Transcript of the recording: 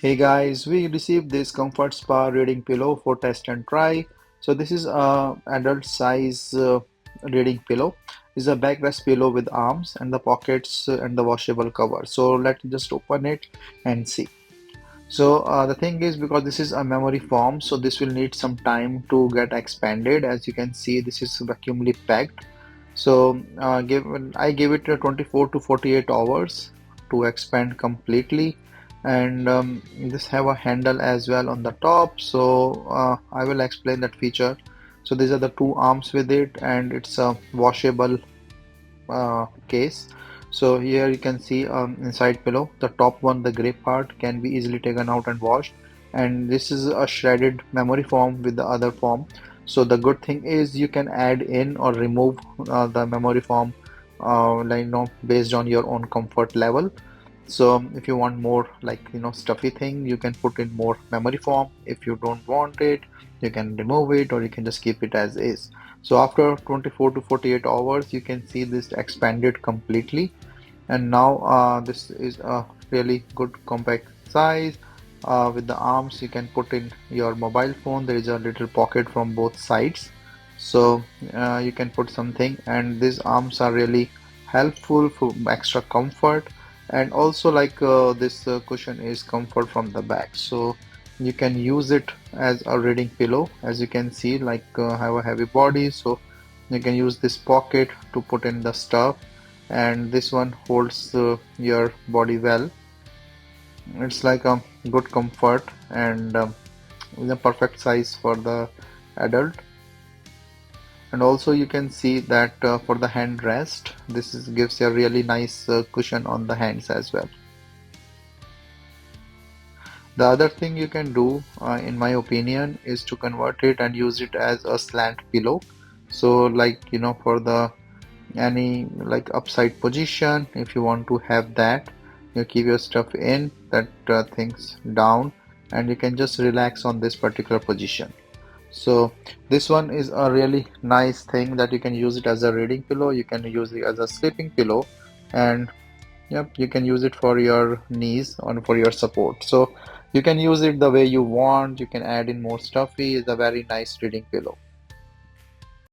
Hey guys, we received this ComfortSpa reading pillow for test and try. So this is a adult size reading pillow. It's a backrest pillow with arms and the pockets and the washable cover. So let's just open it and see. So the thing is, because this is a memory foam, so this will need some time to get expanded. As you can see, this is vacuumly packed. So I gave it 24 to 48 hours to expand completely, and this have a handle as well on the top. So I will explain that feature. So these are the two arms with it, and it's a washable case. So here you can see inside pillow, the top one, the gray part, can be easily taken out and washed. And this is a shredded memory foam with the other foam. So the good thing is you can add in or remove the memory foam, like based on your own comfort level. So if you want more like stuffy thing, you can put in more memory foam. If you don't want it, you can remove it or you can just keep it as is. So after 24 to 48 hours, you can see this expanded completely. And now this is a really good compact size. With the arms, you can put in your mobile phone. There is a little pocket from both sides. So you can put something, and these arms are really helpful for extra comfort. And also like this cushion is comfort from the back. So you can use it as a reading pillow. As you can see, like have a heavy body, so you can use this pocket to put in the stuff, and this one holds your body well. It's like a good comfort, and the perfect size for the adult. And also you can see that for the hand rest, gives you a really nice cushion on the hands as well. The other thing you can do, in my opinion, is to convert it and use it as a slant pillow. So like for the any like upside position, if you want to have that, you keep your stuff in that things down, and you can just relax on this particular position. So this one is a really nice thing that you can use it as a reading pillow, you can use it as a sleeping pillow, and yep, you can use it for your knees or for your support. So you can use it the way you want. You can add in more stuffy. It's a very nice reading pillow.